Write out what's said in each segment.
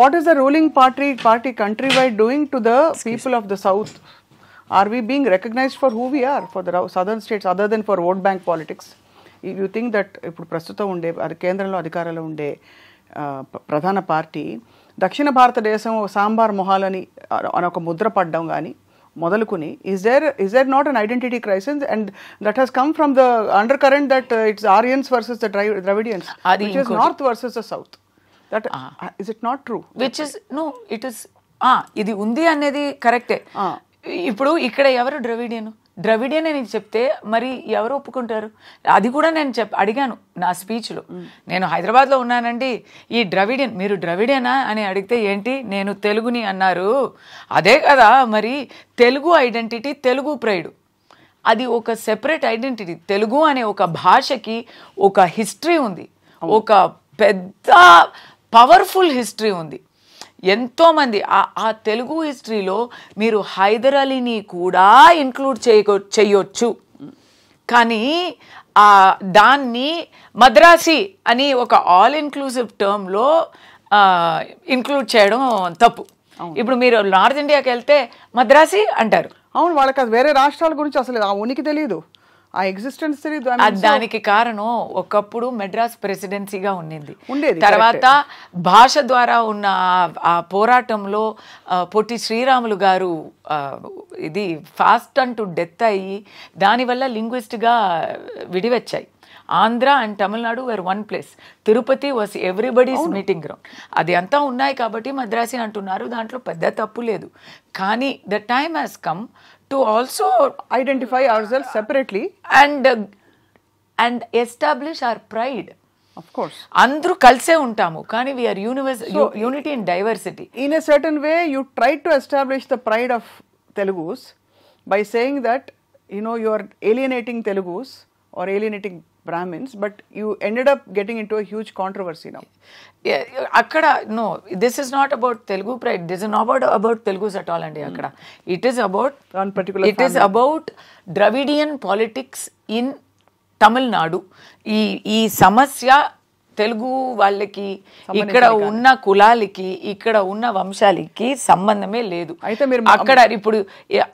what is the ruling party countrywide doing to the people of the south? Are we being recognized for who we are for the southern states other than for vote bank politics? If you think that ఇప్పుడు ప్రస్తుతం ఉండే కేంద్రంలో అధికారంలో ఉండే ప్రధాన party దక్షిణ భారతదేశం సాంబార్ మొహాలని అని ఒక ముద్ర పడ్డం కానీ మొదలుకుని is there not an identity crisis, and that has come from the undercurrent that it's Aryans versus the Dravidians, which is north versus the south. That is it not true? Which is no, it is ఇది ఉంది అనేది కరెక్టే. ఇప్పుడు ఇక్కడ ఎవరు Dravidian అని చెప్తే మరి ఎవరు ఒప్పుకుంటారు? అది కూడా నేను అడిగాను నా స్పీచ్లో. నేను హైదరాబాద్లో ఉన్నానండి, ఈ ద్రవిడియన్ మీరు ద్రవిడియనా అని అడిగితే ఏంటి నేను తెలుగుని అన్నారు. అదే కదా మరి తెలుగు ఐడెంటిటీ, తెలుగు ప్రైడ్, అది ఒక సెపరేట్ ఐడెంటిటీ. తెలుగు అనే ఒక భాషకి ఒక హిస్టరీ ఉంది, ఒక పెద్ద పవర్ఫుల్ హిస్టరీ ఉంది. ఎంతోమంది ఆ తెలుగు హిస్టరీలో మీరు హైదర్ అలీని కూడా ఇంక్లూడ్ చేయొచ్చు, కానీ దాన్ని మద్రాసి అని ఒక ఆల్ ఇన్క్లూసివ్ టర్మ్లో ఇంక్లూడ్ చేయడం తప్పు. ఇప్పుడు మీరు నార్త్ ఇండియాకి వెళ్తే మద్రాసి అంటారు. అవును, వాళ్ళకి అది వేరే రాష్ట్రాల గురించి అసలు ఆ ఉనికి తెలియదు, ఆ ఎగ్జిస్టెన్స్ తెలియదు. దానికి కారణం ఒకప్పుడు మెడ్రాస్ ప్రెసిడెన్సీగా ఉండేది. తర్వాత భాష ద్వారా ఉన్న ఆ పోరాటంలో పొట్టి శ్రీరాములు గారు ఇది ఫాస్ట్ అండ్ టు డెత్ అయ్యి దానివల్ల లింగ్విస్ట్గా విడివచ్చాయి. Andhra and Tamil Nadu where one place. Tirupati was everybody's meeting ground. అది అంతా ఉన్నాయి కాబట్టి మద్రాసి అంటున్నారు, దాంట్లో పెద్ద తప్పు లేదు. కానీ the time has come to also identify ourselves separately and establish our pride. Of course, andru kalse untamu kani we are unity in diversity. In a certain way you try to establish the pride of Telugus by saying that you are alienating Telugus or alienating Brahmins, but you ended up getting into a huge controversy now. Akkada no, this is not about Telugu pride, this is not about Telugus at all andi. Akkada it is about one particular it family. Is about Dravidian politics in Tamil Nadu. ఈ సమస్య తెలుగు వాళ్ళకి, ఇక్కడ ఉన్న కులాలకి, ఇక్కడ ఉన్న వంశాలకి సంబంధమే లేదు. అక్కడ ఇప్పుడు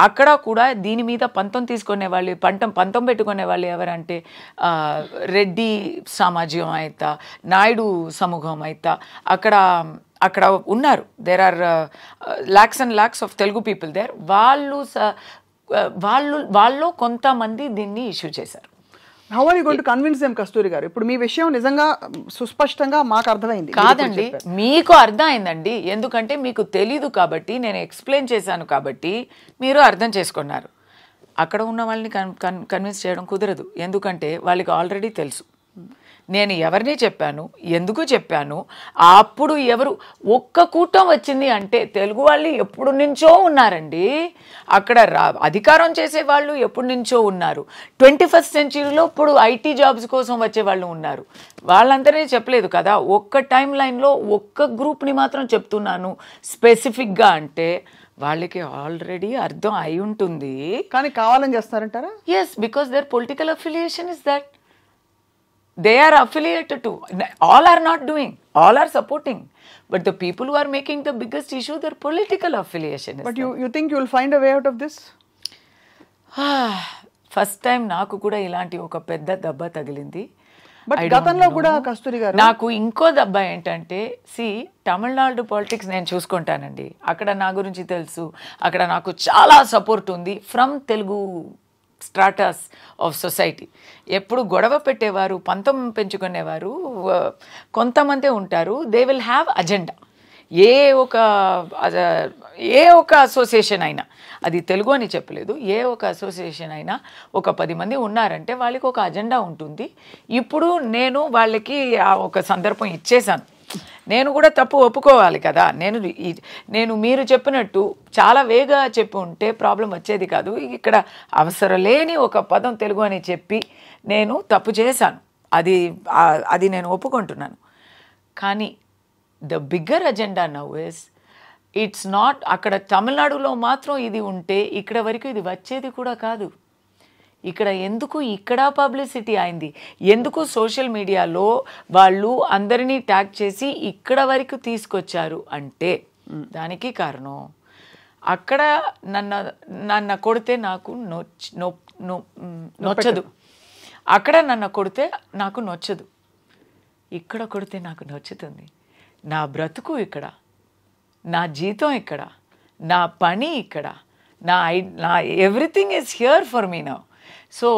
అక్కడ కూడా దీని మీద పంతం తీసుకునే వాళ్ళు, పంతం పెట్టుకునే వాళ్ళు ఎవరంటే రెడ్డి సమాజం అయితా, నాయుడు సమూహం అయితా అక్కడ ఉన్నారు. There are lakhs and lakhs of Telugu people there. వాళ్ళు కొంతమంది దీన్ని ఇష్యూ చేశారు. How are you going to convince them, కస్తూరి గారు? ఇప్పుడు మీ విషయం నిజంగా సుస్పష్టంగా మాకు అర్థమైంది కాదండి, మీకు అర్థమైందండి. ఎందుకంటే మీకు తెలీదు కాబట్టి నేను ఎక్స్ప్లెయిన్ చేశాను కాబట్టి మీరు అర్థం చేసుకున్నారు. అక్కడ ఉన్న వాళ్ళని కన్విన్స్ చేయడం కుదరదు, ఎందుకంటే వాళ్ళకి ఆల్రెడీ తెలుసు నేను ఎవరిని చెప్పాను, ఎందుకు చెప్పాను. అప్పుడు ఎవరు ఒక్క కూటం వచ్చింది అంటే తెలుగు వాళ్ళు ఎప్పుడు నుంచో ఉన్నారండి. అక్కడ అధికారం చేసే వాళ్ళు ఎప్పుడు నుంచో ఉన్నారు. 21st సెంచరీలో ఇప్పుడు ఐటీ జాబ్స్ కోసం వచ్చే వాళ్ళు ఉన్నారు. వాళ్ళందరినీ చెప్పలేదు కదా, ఒక్క టైం లైన్లో ఒక్క గ్రూప్ని మాత్రం చెప్తున్నాను స్పెసిఫిక్గా అంటే వాళ్ళకి ఆల్రెడీ అర్థం అయి ఉంటుంది. కానీ కావాలని చేస్తారంటారా? Yes, because their political affiliation is that. They are affiliated to. All are not doing. All are supporting. But the people who are making the biggest issue, their political affiliation is. But you think you will find a way out of this? First time నాకు కూడా ఇలాంటి ఒక పెద్ద దెబ్బ తగిలింది. But గతంలో కూడా కస్తూరి గారు నాకు ఇంకో దెబ్బ ఏంటంటే తమిళనాడు పాలిటిక్స్ నేను చూసుకుంటానండి. అక్కడ నా గురించి తెలుసు, అక్కడ నాకు చాలా సపోర్ట్ ఉంది from Telugu strata of society. ఎప్పుడు గొడవ పెట్టేవారు, పంతం పెంచుకునేవారు కొంతమంది ఉంటారు. They will have agenda. ఏ ఒక అసోసియేషన్ అయినా, అది తెలుగు అని చెప్పలేదు, ఏ ఒక అసోసియేషన్ అయినా ఒక 10 మంది ఉన్నారంటే వాళ్ళకి ఒక అజెండా ఉంటుంది. ఇప్పుడు నేను వాళ్ళకి ఒక సందర్భం ఇచ్చేసాను. నేను కూడా తప్పు ఒప్పుకోవాలి కదా. నేను మీరు చెప్పినట్టు చాలా వేగా చెప్పి ఉంటే ప్రాబ్లం వచ్చేది కాదు. ఇక్కడ అవసరం లేని ఒక పదం తెలుగు అని చెప్పి నేను తప్పు చేశాను, అది నేను ఒప్పుకుంటున్నాను. కానీ the bigger agenda now is it's not అక్కడ తమిళనాడులో మాత్రం ఇది ఉంటే ఇక్కడ వరకు ఇది వచ్చేది కూడా కాదు. ఇక్కడ ఎందుకు ఇక్కడ పబ్లిసిటీ అయింది, ఎందుకు సోషల్ మీడియాలో వాళ్ళు అందరినీ ట్యాగ్ చేసి ఇక్కడ వరకు తీసుకొచ్చారు అంటే దానికి కారణం అక్కడ నన్ను కొడితే నాకు నొచ్చదు, అక్కడ నన్ను కొడితే నాకు నొచ్చదు, ఇక్కడ కొడితే నాకు నచ్చుతుంది. నా బ్రతుకు ఇక్కడ, నా జీతం ఇక్కడ, నా పని ఇక్కడ, నా everything is here for me now. So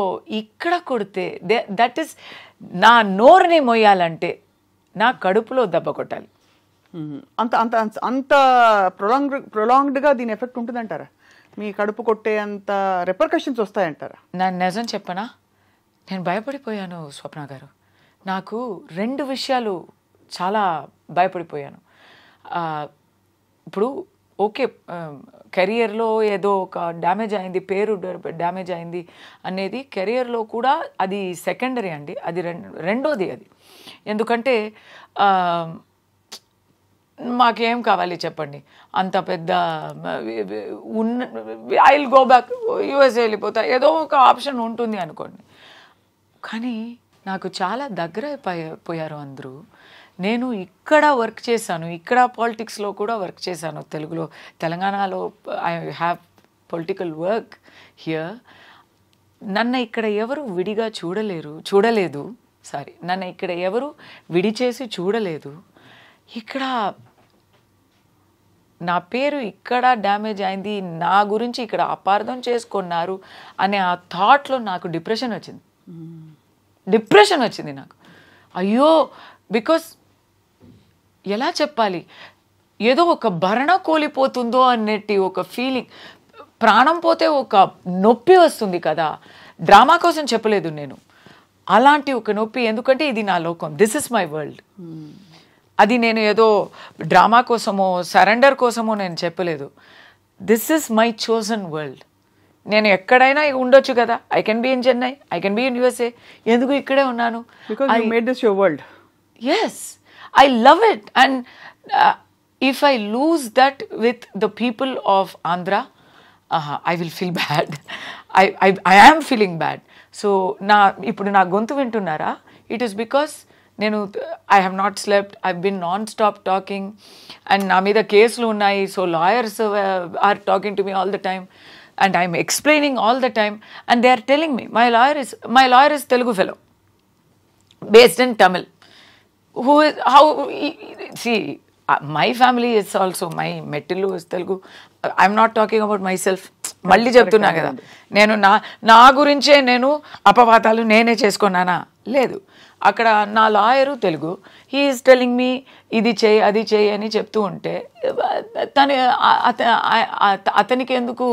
ఇక్కడ కొడితే దట్ ఈస్ నా నోరుని మొయ్యాలంటే నా కడుపులో దెబ్బ కొట్టాలి. అంత అంత అంత ప్రొలాంగ్డ్గా దీని ఎఫెక్ట్ ఉంటుందంటారా? మీ కడుపు కొట్టే అంత రిపర్కషన్స్ వస్తాయంటారా? నా నిజం చెప్పనా, నేను భయపడిపోయాను స్వప్న గారు. నాకు 2 విషయాలు చాలా భయపడిపోయాను. ఇప్పుడు ఓకే, కెరియర్లో ఏదో ఒక డ్యామేజ్ అయింది, పేరు డ్యామేజ్ అయింది అనేది కెరియర్లో కూడా అది సెకండరీ అండి, అది రెండోది అది. ఎందుకంటే మాకేం కావాలి చెప్పండి, అంత పెద్ద I will go back, USA వెళ్ళిపోతా, ఏదో ఒక ఆప్షన్ ఉంటుంది అనుకోండి. కానీ నాకు చాలా దగ్గర పోయారు అందరూ. నేను ఇక్కడ వర్క్ చేశాను, ఇక్కడ పాలిటిక్స్లో కూడా వర్క్ చేశాను, తెలంగాణలో I have political work here. నన్ను ఇక్కడ ఎవరు విడిగా చూడలేదు, నన్ను ఇక్కడ ఎవరు విడిచేసి చూడలేదు. ఇక్కడ నా పేరు ఇక్కడ డ్యామేజ్ అయింది, నా గురించి ఇక్కడ అపార్థం చేసుకున్నారు అనే ఆ థాట్లో నాకు డిప్రెషన్ వచ్చింది నాకు. అయ్యో, బికాస్ ఎలా చెప్పాలి, ఏదో ఒక భరణ కోల్పోతుందో అన్నట్టు ఒక ఫీలింగ్, ప్రాణం పోతే ఒక నొప్పి వస్తుంది కదా. డ్రామా కోసం చెప్పలేదు నేను, అలాంటి ఒక నొప్పి. ఎందుకంటే ఇది నా లోకం, దిస్ ఇస్ మై వరల్డ్. అది నేను ఏదో డ్రామా కోసమో సరెండర్ కోసమో నేను చెప్పలేదు. This is my chosen world. నేను ఎక్కడైనా ఉండొచ్చు కదా, I can be in Chennai, I can be in USA. ఎందుకు ఇక్కడే ఉన్నాను? Because you made this your world. Yes, I love it. And if I lose that with the people of Andhra, I will feel bad. I am feeling bad. So ఇప్పుడు నా గొంతు వింటున్నారా? It is because I have not slept, I've been non-stop talking, and నా మీద కేసులు ఉన్నాయి. So lawyers are talking to me all the time, and I'm explaining all the time, and they are telling me my lawyer is Telugu fellow based in Tamil. My family is also, my Mettilu is Telugu. I'm not talking about myself. మళ్ళీ చెప్తున్నా కదా, నేను నా గురించే నేను అపవాదాలు నేనే చేసుకున్నానా? లేదు. అక్కడ నా lawyer Telugu, he is telling me ఇది చేయి అది చేయి అని చెప్తూ ఉంటే అతనికి ఎందుకు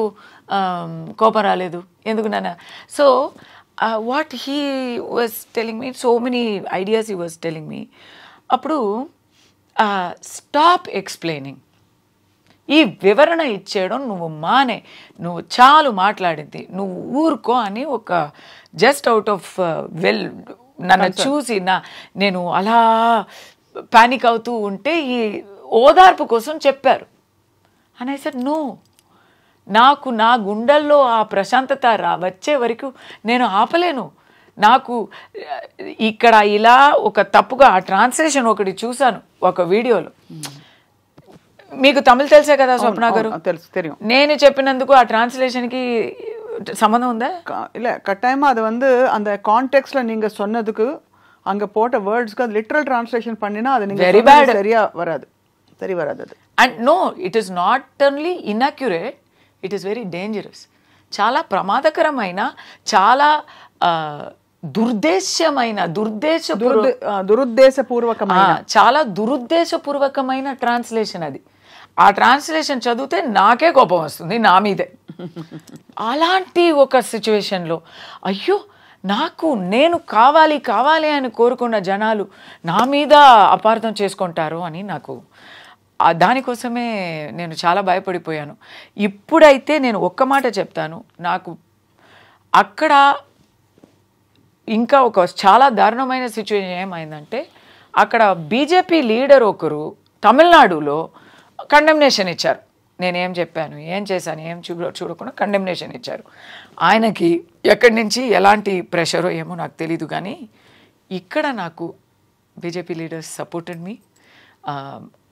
కోపం రాలేదు? ఎందుకు నాన్న? So what he was telling me, so many ideas he was telling me. అప్పుడు స్టాప్ ఎక్స్ప్లెయినింగ్, ఈ వివరణ ఇచ్చేయడం నువ్వు మానే, నువ్వు చాలు మాట్లాడింది, నువ్వు ఊరుకో అని ఒక జస్ట్ అవుట్ ఆఫ్ నన్ను చూసి నేను అలా పానిక్ అవుతూ ఉంటే ఈ ఓదార్పు కోసం చెప్పారు. అని ఐ సెడ్ నో, నాకు నా గుండెల్లో ఆ ప్రశాంతత వచ్చే వరకు నేను ఆపలేను. నాకు ఇక్కడ ఇలా ఒక తప్పుగా ఆ ట్రాన్స్లేషన్ ఒకటి చూశాను ఒక వీడియోలో. మీకు తమిళ్ తెలుసే కదా స్వప్న గారు? தெரியும். నేను చెప్పినందుకు ఆ ట్రాన్స్లేషన్కి சம்மந்தம் உண்டா? இல்லை, கட்டாயமாக அது வந்து அந்த கான்டெக்ஸ்ட்ல நீங்கள் சொன்னதுக்கு அங்கே போட்ட வேர்ட்ஸ்க்கு அது லிட்ரல் டிரான்ஸ்லேஷன் பண்ணினா அது நீங்கள் சரியா வராது, சரி வராது அது. And no, it is not only inaccurate, it is very dangerous. చాలా ప్రమాదకరమైన, చాలా దురుద్దేశపూర్వకమైన, చాలా దురుద్దేశపూర్వకమైన ట్రాన్స్లేషన్ అది. ఆ ట్రాన్స్లేషన్ చదివితే నాకే కోపం వస్తుంది నా మీదే. అలాంటి ఒక సిచ్యువేషన్లో అయ్యో, నేను కావాలి అని కోరుకున్న జనాలు నా మీద అపార్థం చేసుకుంటారు అని నాకు దానికోసమే నేను చాలా భయపడిపోయాను. ఇప్పుడైతే నేను ఒక్క మాట చెప్తాను, నాకు అక్కడ ఇంకా ఒక చాలా దారుణమైన సిచ్యువేషన్ ఏమైందంటే, అక్కడ బీజేపీ లీడర్ ఒకరు తమిళనాడులో కండెమ్నేషన్ ఇచ్చారు. నేనేం చెప్పాను, ఏం చేశాను, ఏం చూడకుండా కండెమ్నేషన్ ఇచ్చారు. ఆయనకి ఎక్కడి నుంచి ఎలాంటి ప్రెషరో ఏమో నాకు తెలీదు, కానీ ఇక్కడ నాకు BJP leaders supported me,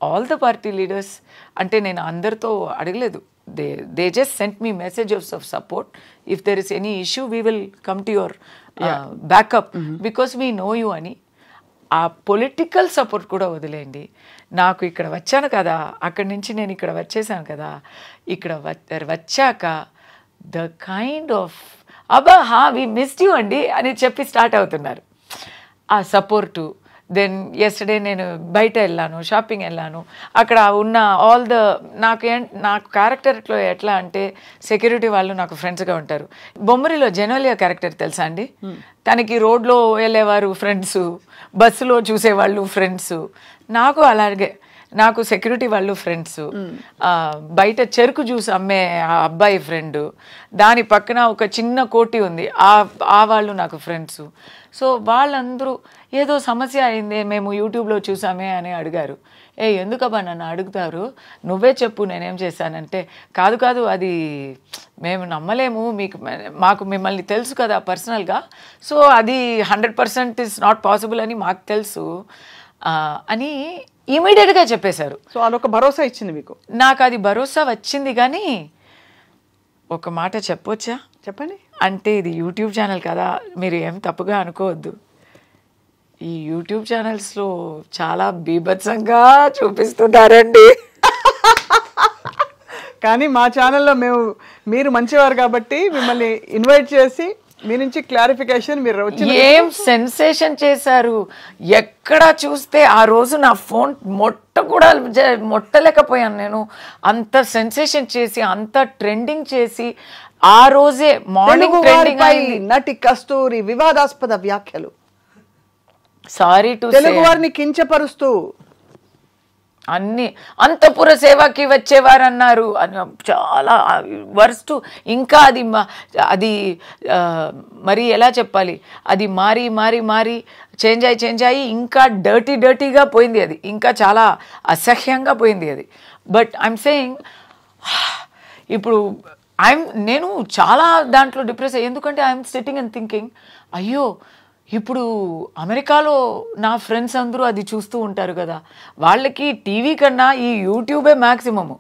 all the party leaders. అంటే నేను అందరితో అడగలేదు, they just sent me messages of support. If there is any issue we will come to your backup because we know you అని. ఆ పొలిటికల్ సపోర్ట్ కూడా వదిలేయండి, నాకు ఇక్కడ వచ్చాను కదా, అక్కడి నుంచి నేను ఇక్కడ వచ్చేసాను కదా, ఇక్కడ వచ్చాక the kind of we missed you అండి అని చెప్పి స్టార్ట్ అవుతున్నారు ఆ సపోర్టు. దెన్ ఎస్టర్డే నేను బయట వెళ్ళాను, షాపింగ్ వెళ్ళాను, అక్కడ ఉన్న ఆల్ ద నాకు క్యారెక్టర్లో ఎట్లా అంటే సెక్యూరిటీ వాళ్ళు నాకు ఫ్రెండ్స్గా ఉంటారు. బొమ్మరిలో జెనోలియా క్యారెక్టర్ తెలుసా అండి? తనకి రోడ్లో వెళ్ళేవారు ఫ్రెండ్స్, బస్సులో చూసేవాళ్ళు ఫ్రెండ్స్, నాకు అలాగే నాకు సెక్యూరిటీ వాళ్ళు ఫ్రెండ్స్, బయట చెరుకు జ్యూస్ అమ్మే ఆ అబ్బాయి ఫ్రెండ్, దాని పక్కన ఒక చిన్న కోటి ఉంది ఆ వాళ్ళు నాకు ఫ్రెండ్స్. సో వాళ్ళందరూ ఏదో సమస్య అయింది, మేము యూట్యూబ్లో చూసామే అని అడిగారు. ఎందుకబ్బా నన్ను అడుగుతారు, నువ్వే చెప్పు నేనేం చేశానంటే, కాదు అది మేము నమ్మలేము, మాకు మిమ్మల్ని తెలుసు కదా పర్సనల్గా, సో అది 100% ఇస్ నాట్ పాసిబుల్ అని మాకు తెలుసు అని ఇమీడియట్గా చెప్పేశారు. సో అదొక భరోసా ఇచ్చింది మీకు? నాకు అది భరోసా వచ్చింది, కానీ ఒక మాట చెప్పొచ్చా? చెప్పండి. అంటే ఇది యూట్యూబ్ ఛానల్ కదా, మీరు ఏం తప్పుగా అనుకోవద్దు. ఈ యూట్యూబ్ ఛానల్స్లో చాలా బీభత్సంగా చూపిస్తున్నారండి. కానీ మా ఛానల్లో మీరు మంచివారు కాబట్టి మిమ్మల్ని ఇన్వైట్ చేసి మీ నుంచి క్లారిఫికేషన్ మీరు వచ్చి ఏం సెన్సేషన్ చేశారు. ఎక్కడ చూస్తే ఆ రోజు నా ఫోన్ మొట్టలేకపోయాను నేను. అంత సెన్సేషన్ చేసి, అంత ట్రెండింగ్ చేసి, ఆ రోజే మార్నింగ్ ట్రెండింగ్ అయింది. నటి కస్తూరి వివాదాస్పద వ్యాఖ్యలు, సారీ టు తెలుగు వారిని కించపరుస్తూ అన్ని అంతఃపుర సేవకి వచ్చేవారు అన్నారు, చాలా వర్స్ట్. ఇంకా అది మరి ఎలా చెప్పాలి, అది మారి చేంజ్ అయ్యి ఇంకా డర్టీగా పోయింది, అది ఇంకా చాలా అసహ్యంగా పోయింది అది. బట్ ఐఎమ్ సేయింగ్ ఇప్పుడు నేను చాలా దాంట్లో డిప్రెస్ ఎందుకంటే ఐఎమ్ సిట్టింగ్ అండ్ థింకింగ్, అయ్యో ఇప్పుడు అమెరికాలో నా ఫ్రెండ్స్ అందరూ అది చూస్తూ ఉంటారు కదా, వాళ్ళకి టీవీ కన్నా ఈ యూట్యూబే మ్యాక్సిమము,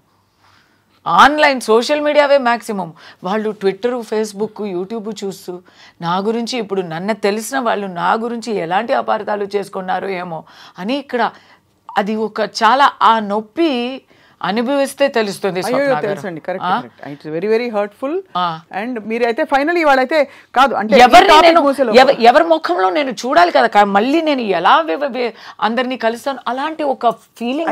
ఆన్లైన్ సోషల్ మీడియావే మ్యాక్సిమం. వాళ్ళు ట్విట్టరు, ఫేస్బుక్, యూట్యూబ్ చూస్తూ నా గురించి, ఇప్పుడు నన్ను తెలిసిన వాళ్ళు నా గురించి ఎలాంటి అపార్థాలు చేసుకున్నారో ఏమో అని ఇక్కడ అది ఒక చాలా ఆ నొప్పి అనుభవిస్తే తెలుస్తుంది. తెలుసండి, correct. It's very very hurtful. And మీరైతే ఫైనల్ ఇవాళైతే కాదు అంటే ఎవరి ముఖంలో నేను చూడాలి కదా, మళ్ళీ నేను ఎలా అందరినీ కలుస్తాను అలాంటి ఒక ఫీలింగ్